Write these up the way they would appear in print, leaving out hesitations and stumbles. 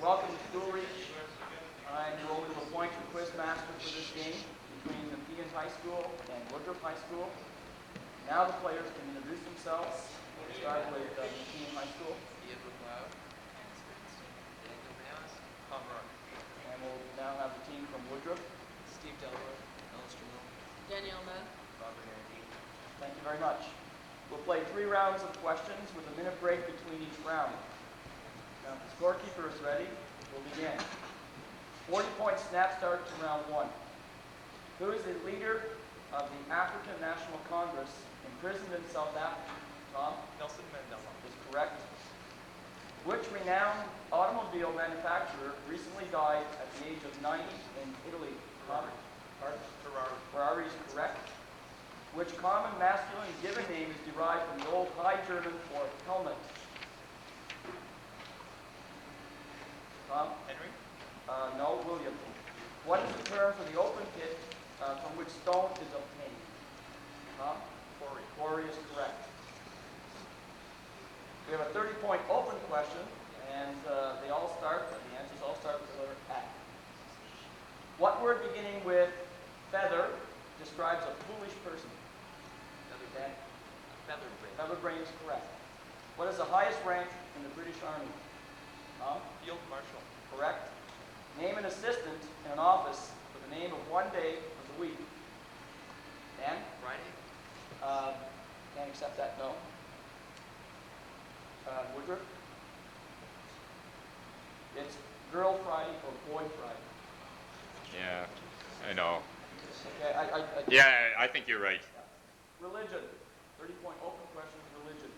Welcome to School Reach. I'm going to appoint the quiz master for this game between Nepean High School and Woodroffe High School. Now the players can introduce themselves. We'll start with Nepean High School. And we'll now have the team from Woodroffe. Steve Delaware, Alistair Mill, Danielle Mann. Robert Harrington. Thank you very much. We'll play 3 rounds of questions with a minute break between each round. Now, if the scorekeeper is ready, we'll begin. 40-point snap start to round 1. Who is the leader of the African National Congress imprisoned in South Africa? Tom? Nelson Mandela. Is correct. Which renowned automobile manufacturer recently died at the age of 90 in Italy? Ferrari. Pardon? Ferrari. Ferrari is correct. Which common masculine given name is derived from the old High German for helmet? Tom? Henry. No, William. What is the term for the open pit from which stone is obtained? Tom? Quarry. Quarry is correct. We have a 30-point open question, and the answers all start with the letter F. What word beginning with feather describes a foolish person? Featherbrain. Featherbrain. Featherbrain is correct. What is the highest rank in the British Army? Tom? Field Marshal. Correct. Name an assistant in an office with the name of one day of the week. Dan? Friday. Can't accept that, no. Woodroffe? It's Girl Friday or Boy Friday. Yeah, I know. Okay, Yeah, I think you're right. Religion. 30-point open question is religion.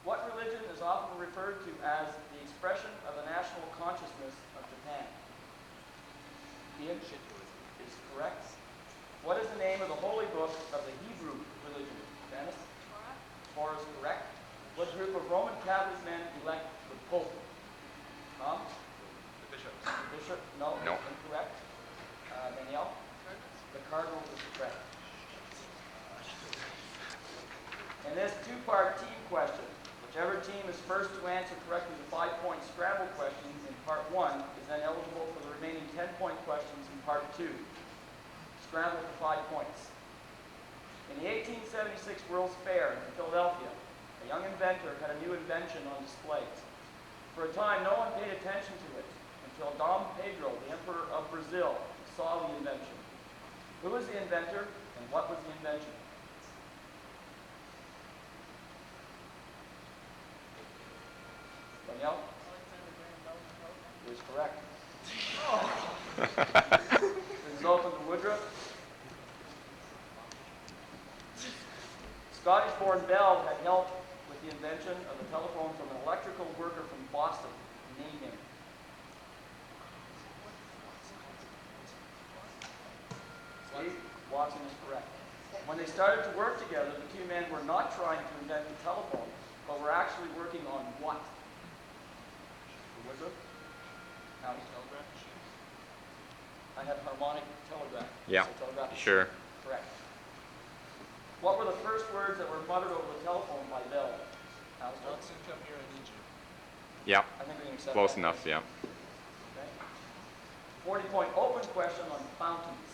What religion is often referred to as the expression of the national consciousness of Japan? Ian? Is correct. What is the name of the holy book of the Hebrew religion? Janice? Torah is correct. What group of Roman Catholic men elect the Pope? Tom? The Bishop. The Bishop? No. No. Incorrect. Danielle? The Cardinals is correct. In this 2-part team question, whichever team is first to answer correctly the 5-point scramble questions in part 1 is then eligible for the remaining 10-point questions in part 2. Scramble for 5 points. In the 1876 World's Fair in Philadelphia, a young inventor had a new invention on display. For a time, no one paid attention to it until Dom Pedro, the Emperor of Brazil, saw the invention. Who was the inventor and what was the invention? Danielle? Is correct. This is open to Woodroffe. Scottish-born Bell had helped with the invention of the telephone from an electrical worker from Boston. Name him. Steve? Watson is correct. When they started to work together, the 2 men were not trying to invent the telephone, but were actually working on what? The Woodroffe? Howdy. Telegraph machine. I have harmonic telegraph. Yeah, So telegraph sure. Correct. What were the first words that were muttered over the telephone by Bell? Alistair? Watson, come here, I need you. Yeah, I think we can accept close that. enough, yeah. Okay. 40-point open question on fountains.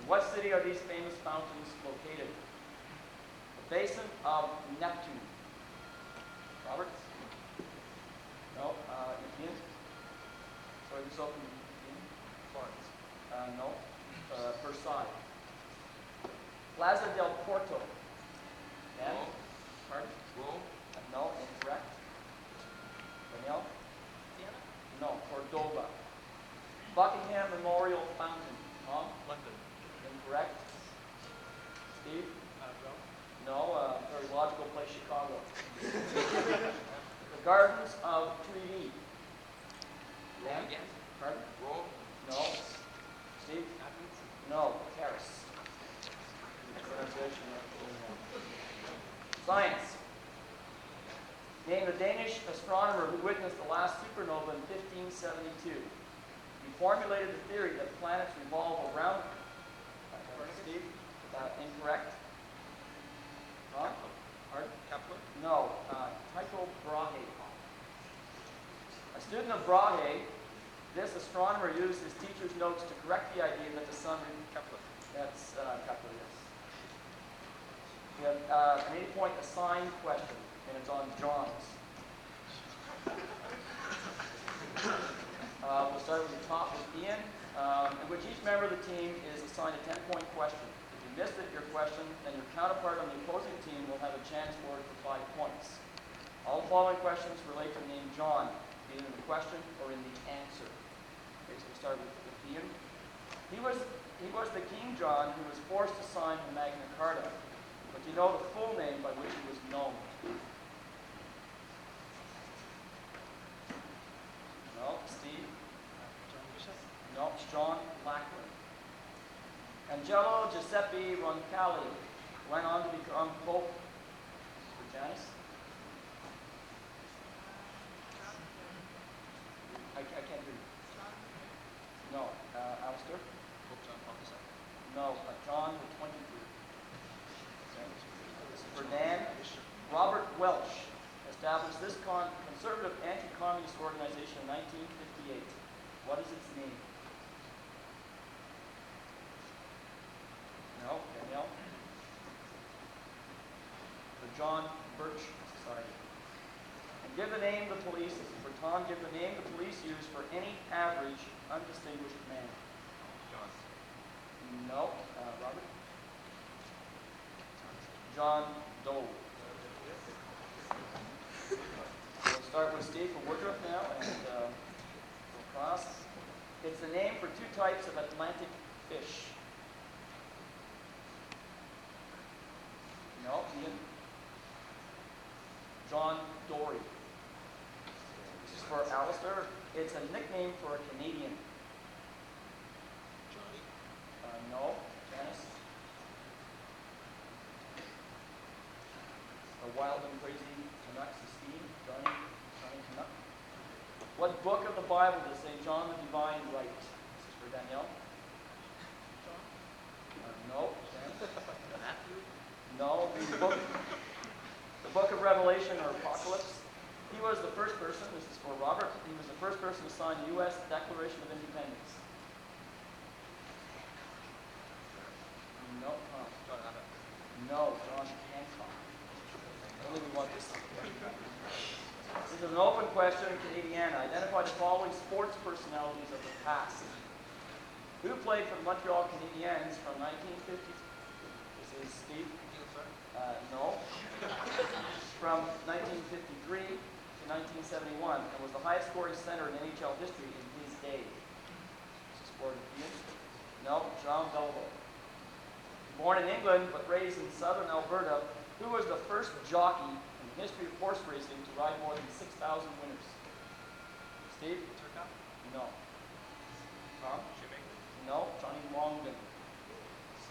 In what city are these famous fountains located? The Basin of Neptune. Robert? No. Ian? Sorry, this open. Ian? Florence. No. Versailles. Plaza del Porto. Dan? Rome. Pardon? Rome. No, incorrect. Danielle? Vienna. No, Cordoba. Buckingham Memorial Fountain. Tom? London. Incorrect. Steve? Rome. No, very logical place, Chicago. The Gardens of Trevi. Dan? Again. Pardon? Rome. No. Steve? Athens. No, Paris. Pronunciation. Science. Name the Danish astronomer who witnessed the last supernova in 1572. He formulated the theory that planets revolve around. Steve? Incorrect. Ron? Pardon? Kepler. No. Tycho Brahe. A A student of Brahe, this astronomer used his teacher's notes to correct the idea that the sun... Kepler. That's Kepler, yes. We have an 8-point assigned question, and it's on John's. We'll start with the top with Ian, in which each member of the team is assigned a 10-point question. If you missed it, your question, then your counterpart on the opposing team will have a chance for it for 5 points. All the following questions relate to the name John, either in the question or in the answer. Okay, so we'll start with Ian. He was the King John who was forced to sign the Magna Carta, but you know the full name by which he was known. No, Steve? John Bishop. No, it's John Lackland. Angelo Giuseppe Roncalli went on to become Pope. For Janice? I can't hear you. No, Alistair? Pope John Paul II. No, John the 23rd. For Dan, Robert Welch established this conservative anti-communist organization in 1958. What is its name? No, Danielle? The John Birch Society. And give the name the police, for Tom, give the name the police use for any average, undistinguished man. John. No, Robert? John Doe. We'll start with Steve from Woodroffe now, and we'll cross. It's the name for 2 types of Atlantic fish. No, Ian? John Dory. This is for Alistair. It's a nickname for a Canadian. Johnny. No, Janice? A wild and crazy Canucks, Steve, Johnny Canuck. What book of the Bible does St. John the Divine write? This is for Danielle. No, Janice? No, the book of Revelation or Apocalypse. He was the first person, this is for Robert, he was the first person to sign the U.S. Declaration of Independence. No, Tom. John Abbott. No, John Hancock. Only we want this. This is an open question, Canadiana. Identify the following sports personalities of the past. Who played for the Montreal Canadiens from 1950? This is Steve. Neil Fern. No. From 1953 to 1971, and was the highest scoring center in NHL history in his day. This is for Ian. No, John Belvo. Born in England but raised in southern Alberta, who was the first jockey in the history of horse racing to ride more than 6,000 winners? Steve? Turcotte. No. Tom? Shoemaker. No, Johnny Longden.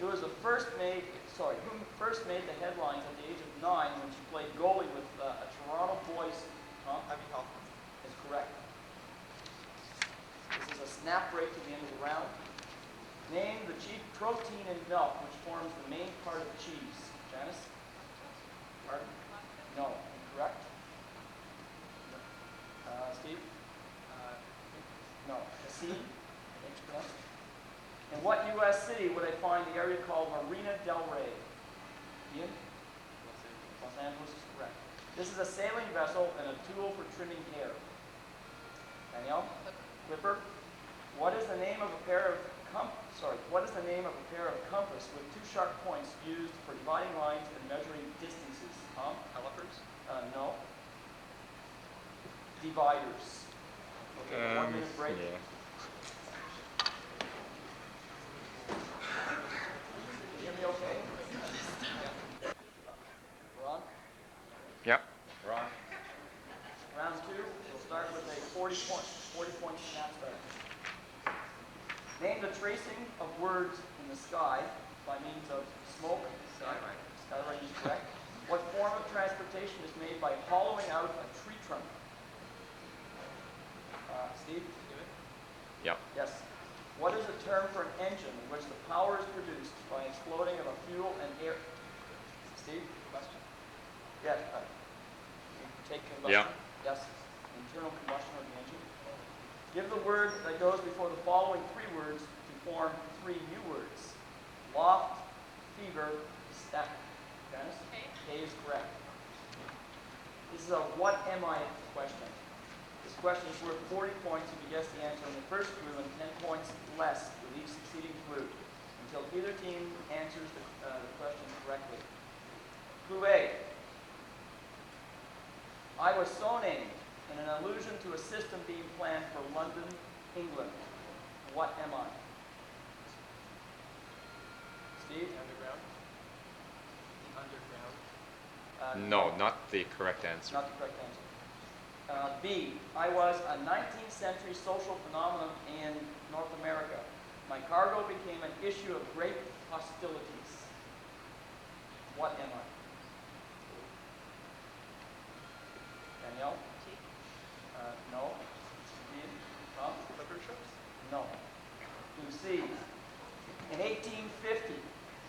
Who first made the headlines at the age of 9 when she played goalie with a Toronto boys. Tom? Abby Hoffman. Is correct. This is a snap break to the end of the round. Name the chief protein in milk, which forms the main part of cheese. Janice? Pardon? No. Incorrect. Steve? No. Cassine? Thanks, Bill. In what U.S. city would I find the area called Marina del Rey? Ian? Los Angeles is correct. This is a sailing vessel and a tool for trimming hair. Danielle? Clipper? What is the name of a pair of compass with 2 sharp points used for dividing lines and measuring distances? Tom? Calipers. No. Dividers. Okay, 1 minute break. Yeah. Can you hear me okay? We're on? Yep. We're on. Round 2, we'll start with a 40-point snap start. Name the tracing of words in the sky by means of smoke. Skywriting. Skywriting is correct. What form of transportation is made by hollowing out a tree trunk? Steve? Yep. Yes. What is a term for an engine in which the power is produced by exploding of a fuel and air? Steve? Question. Yes. Take combustion? Yeah. Yes. Internal combustion of the engine. Give the word that goes before the following three words to form three new words. Loft, fever, step. Janice? Okay. A is correct. This is a what am I question. This question is worth 40 points if you guess the answer in the first clue and 10 points less with each succeeding clue until either team answers the question correctly. Clue A. I was so named in an allusion to a system being planned for London, England. What am I? Steve? Underground. The underground. No, not the correct answer. Not the correct answer. B. I was a 19th century social phenomenon in North America. My cargo became an issue of great hostilities. What am I? Danielle? T. No. Steve? Tom? Clipper ships. No. Clue C. In 1850,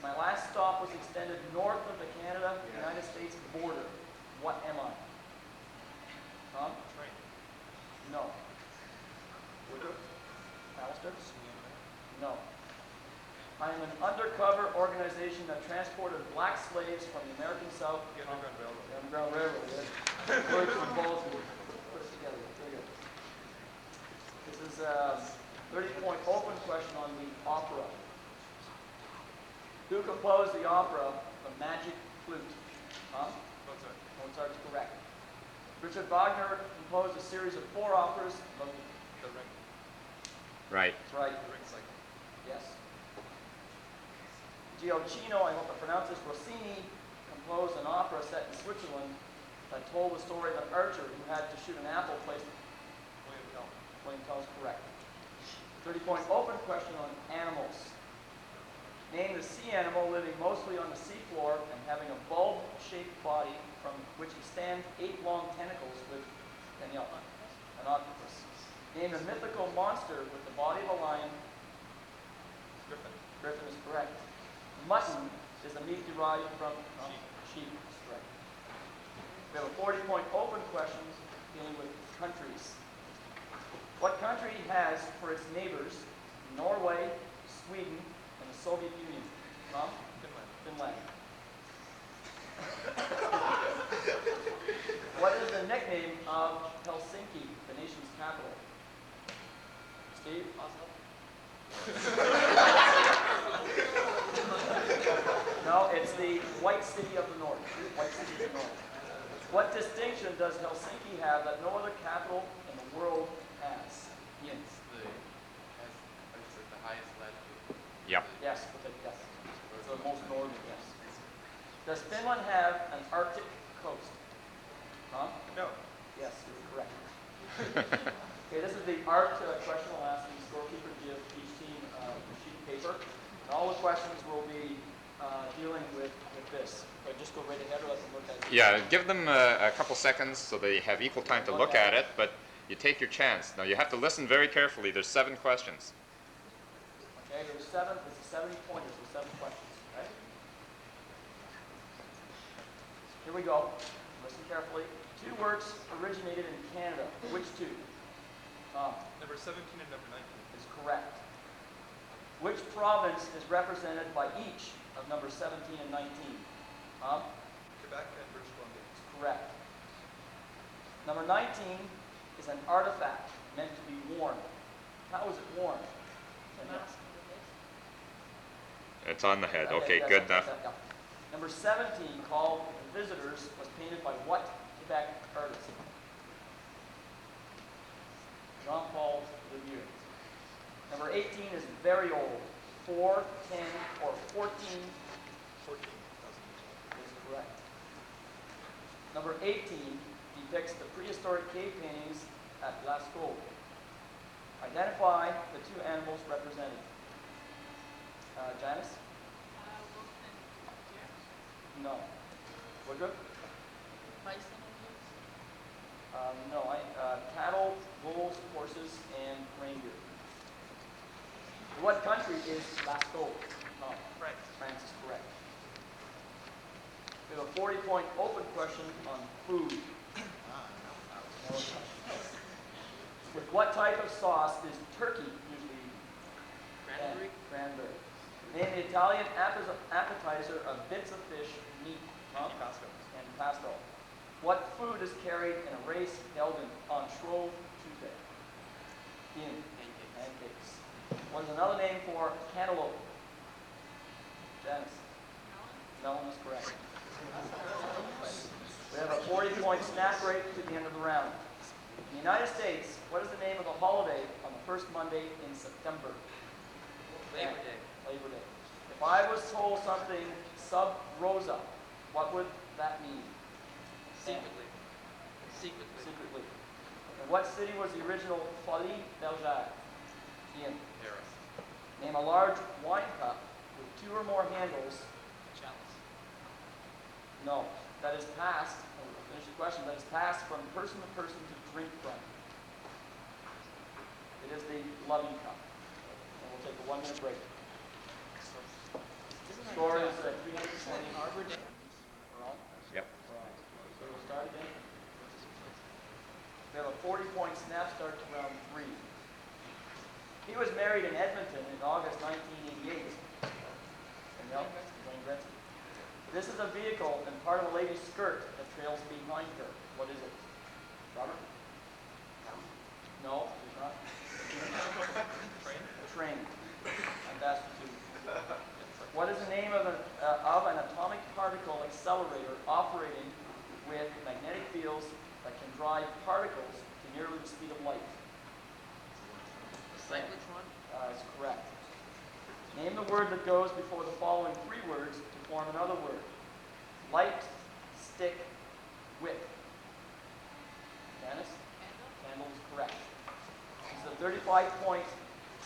my last stop was extended north of the Canada-United States border. What am I? Tom? Train. No. Woodroffe. Alistair? Sweden. No. I am an undercover organization that transported black slaves from the American South. The Underground Railroad. The Underground Railroad, yes. Words from both of you. Put it together. Very good. This is a 30-point open question on the opera. Who composed the opera, The Magic Flute? Huh? Mozart. Mozart's correct. Richard Wagner composed a series of 4 operas. The Ring. Right. That's right. The Ring Cycle. Yes. Gioacchino, I hope I pronounce this, Rossini composed an opera set in Switzerland that told the story of an archer who had to shoot an apple placed. William Tell. William Tell is correct. 30-point open question on animals. Name the sea animal living mostly on the seafloor and having a bulb-shaped body from which extend 8 long tentacles with Danielle. An octopus. Name the mythical monster with the body of a lion. Griffin. Griffin is correct. Mutton is the meat derived from sheep. That's correct. We have a 40-point open question dealing with countries. What country has for its neighbors Norway, Sweden, and the Soviet Union? Tom? Finland. Finland. What is the nickname of Helsinki, the nation's capital? Steve? Oslo. No, it's the White City of the North. White City of the North. What distinction does Helsinki have that no other capital in the world has? Ian? It's the highest latitude. Yep. Yes, yes. It's the most northern, yes. Does Finland have an Arctic coast? Huh? No. Yes, you're correct. Okay, this is the art question. I'll ask the scorekeeper to give each team a sheet of paper. And all the questions will be dealing with this. But just go right ahead or let them look at it. Yeah, give them a couple seconds so they have equal time to look at it, but you take your chance. Now you have to listen very carefully. There's 7 questions. Okay, there's 7. It's a 70 pointers with 7 questions. Okay? Here we go. Listen carefully. 2 words originated in Canada. Which 2? Number 17 and number 19. Is correct. Which province is represented by each of number 17 and 19? Quebec and British Columbia. Is correct. Number 19 is an artifact meant to be worn. How is it worn? Mask on the face. It's on the head. Okay, yes, good yes, enough. yes, yeah. Number 17, called The Visitors, was painted by what Quebec artist? Jean-Paul Lemieux. Number 18 is very old. 4, 10, or 14 14,000 years old. is correct. Number 18 depicts the prehistoric cave paintings at Lascaux. Identify the 2 animals represented. Janice? Wolf and deer. No. Woodroffe? Bison and goats. No. Cattle, bulls, horses, and reindeer. What country is Lascaux? No. France. France is correct. We have a 40-point open question on food. With what type of sauce is turkey usually eaten? Cranberry? Cranberry. Name the Italian appetizer of bits of fish, meat. Huh? Antipasto. What food is carried in a race held on Shrove Tuesday? Ian. Pancakes. What is another name for cantaloupe? Janice. Melon is correct. We have a 40-point snap rate to the end of the round. In the United States, what is the name of the holiday on the first Monday in September? Labor Day. Labor Day. If I was told something sub rosa, what would that mean? Secretly. Secretly. Secretly. In what city was the original Folie Bergère? Ian. Paris. Name a large wine cup with 2 or more handles. Chalice. No, that is passed. I'll finish the question. That is passed from person to person to drink from. It is the loving cup. And we'll take a 1-minute break. Score is 320. Arbor Day. We're on? Yep. We're on. So we'll start again. We have a 40-point snap start to round 3. He was married in Edmonton in August 1988. Danielle? Wayne Gretzky. This is a vehicle and part of a lady's skirt that trails behind her. What is it? Robert? No, it's not. Train? A train. I've asked you to. What is the name of an atomic particle accelerator operating with magnetic fields that can drive particles to nearly the speed of light? Cyclotron? That's correct. Name the word that goes before the following 3 words to form another word. Light, stick, whip. Janice? Candle is correct. This is a 35-point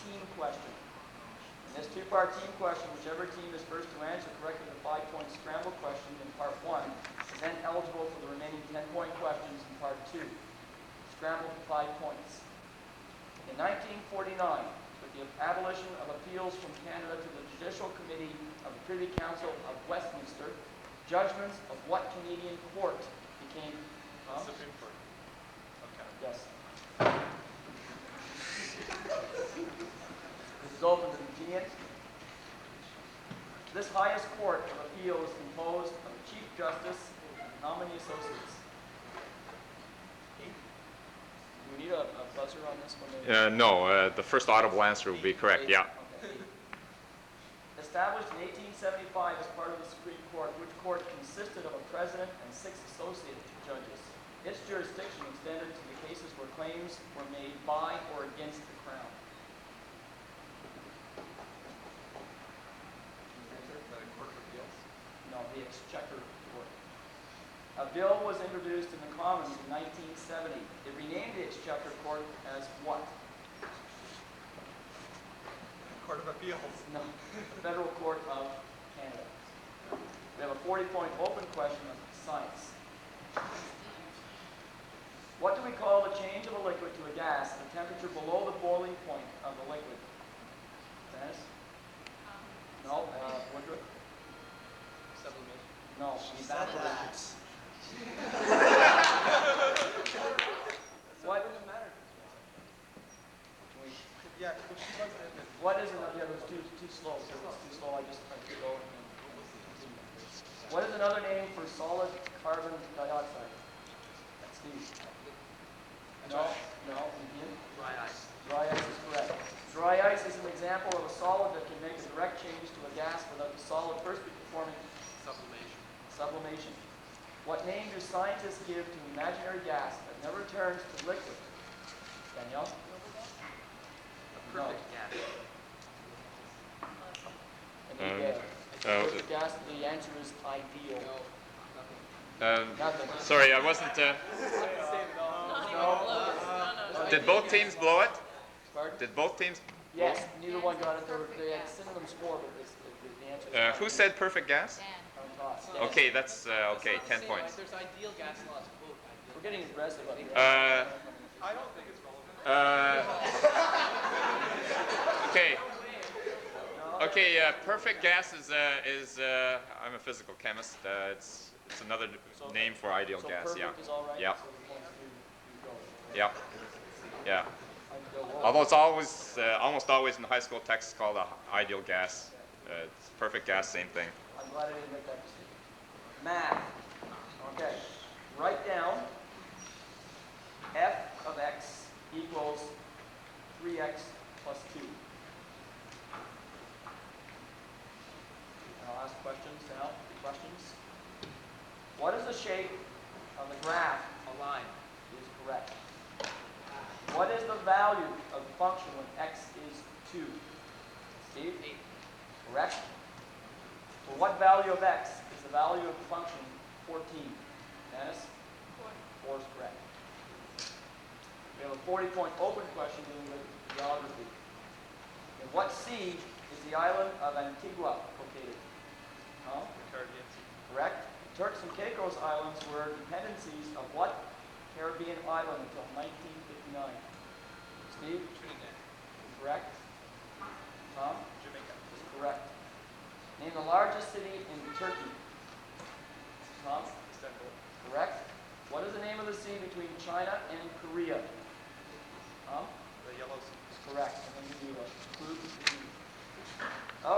team question. In this 2-part team question, whichever team is first to answer correctly the 5-point scramble question in part 1 is then eligible for the remaining 10-point questions in part 2. Scramble for 5 points. In 1949, with the abolition of appeals from Canada to the Judicial Committee of the Privy Council of Westminster, judgments of what Canadian court became... Supreme Court of Canada. Yes. This is open to the audience. This highest court of appeal is composed of the Chief Justice and how many associates? 8. Do we need a buzzer on this one? No, the first audible answer will be correct. 8? Yeah. Okay. Established in 1875 as part of the Supreme Court, which court consisted of a president and 6 associate judges. Its jurisdiction extended to the cases where claims were made by or against the Crown. The Court of Appeals. No, the Exchequer Court. A bill was introduced in the Commons in 1970. It renamed the Exchequer Court as what? Court of Appeals. No, the Federal Court of Canada. We have a 40-point open question of science. What do we call the change of a liquid to a gas at a temperature below the boiling point of the liquid? Dennis? No. Woodroffe? Sublimation. No. Evaporation. What? Doesn't matter. Yeah, but she wasn't in it. What is another? Yeah, it was too slow. It was too slow. I could go. What is another name for solid carbon dioxide? That's Steve. No. Ian? Dry ice. Dry ice is correct. Dry ice is an example of a solid that can make a direct change to a gas without the solid first performing Sublimation. sublimation. What name do scientists give to imaginary gas that never turns to liquid? Danielle? A perfect gas. And the perfect gas, the answer is ideal. No. Nothing. Nothing. Sorry, I wasn't. No. Did both teams blow it? Pardon? Did both teams? Yes, neither one got it. They had synonyms for, but the answer is Who said perfect gas? on top. Okay, that's okay. 10 points. There's ideal gas laws. Quote, We're getting aggressive up here. I don't think it's relevant. Okay. Okay. Perfect gas is I'm a physical chemist. It's another name for ideal So gas. perfect Yeah. is all right? Yeah. So the points do go. Yeah. Yeah. Although it's always, almost always in the high school text called a ideal gas. It's perfect gas, same thing. I'm glad I didn't make that mistake. Math. Okay. Write down f of x equals 3x plus 2. And I'll ask questions now. Questions? What is the shape of the graph? A line. Is correct. What is the value of the function when x is 2? Steve? 8. Correct. Well, what value of x is the value of the function 14? Dennis? 4 is correct. We have a 40-point open question dealing with geography. In what sea is the island of Antigua located? Huh? The Caribbean Sea. Correct. Turks and Caicos Islands were dependencies of what Caribbean island until 1959? Steve? Trinidad. Correct. Tom? Jamaica. Is correct. Name the largest city in Turkey. Tom? Istanbul. Correct. What is the name of the sea between China and Korea? Tom? The Yellow Sea. Is correct. I'm going to give you a clue.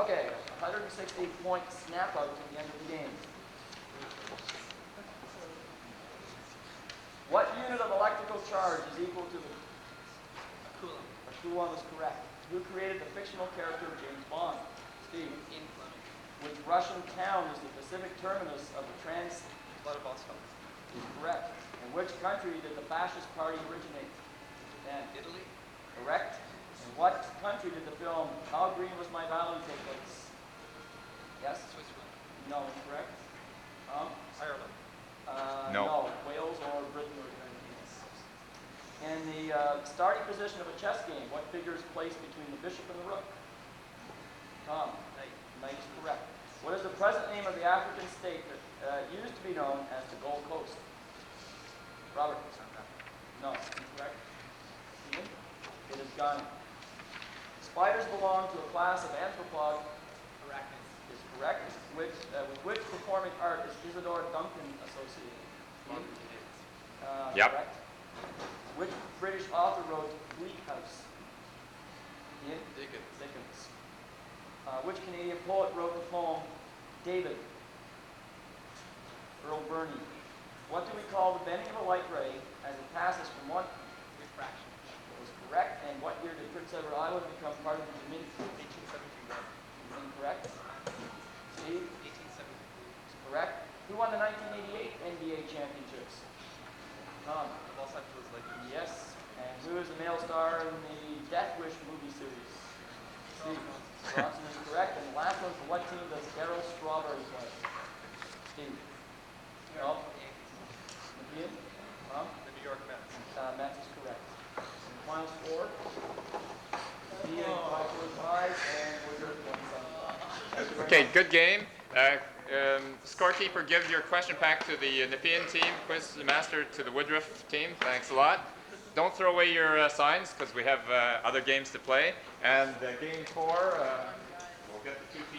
Okay, 160-point snap out at the end of the game. What unit of electrical charge is equal to the A coulomb. A coulomb is correct. Who created the fictional character James Bond? Steve. In Fleming. Which Russian town is the Pacific terminus of the trans? Vladivostok. Is correct. In which country did the fascist party originate? Japan. Italy. Correct. In what country did the film How Green Was My Valley take place? Yes? Switzerland. No, incorrect. Ireland. No. Wales or Britain or anything else. In the starting position of a chess game, what figure is placed between the bishop and the rook? Tom. Knight. Knight is correct. What is the present name of the African state that used to be known as the Gold Coast? Robert. No, incorrect. Stephen? It is Ghana. Spiders belong to a class of arthropod. Arachnids. Is correct. With which performing art is Isadora Duncan associated? Modern Canadians. Yep. Correct. Which British author wrote Bleak House? Ian? Dickens. Dickens. Which Canadian poet wrote the poem David? Earl Burney. What do we call the bending of a light ray as it passes from one? Refraction. That was correct. And what year did Prince Edward Island become part of the Dominion? 1871. Incorrect. Steve? 1873. Is correct. Who won the 1988 NBA championships? Tom. The Los Angeles Lakers. Yes. And who is the male star in the Death Wish movie series? Steve. Bronson is correct. And the last one, for what team does Darryl Strawberry play? Steve. No. Nepean? Tom? The New York Mets. Mets is correct. And the final score? Nepean, Woodroffe High, and Woodroffe wins. Okay, good game. Scorekeeper, give your question pack to the Nepean team. Quiz master to the Woodroffe team. Thanks a lot. Don't throw away your signs because we have other games to play. And game 4, we'll get the two teams.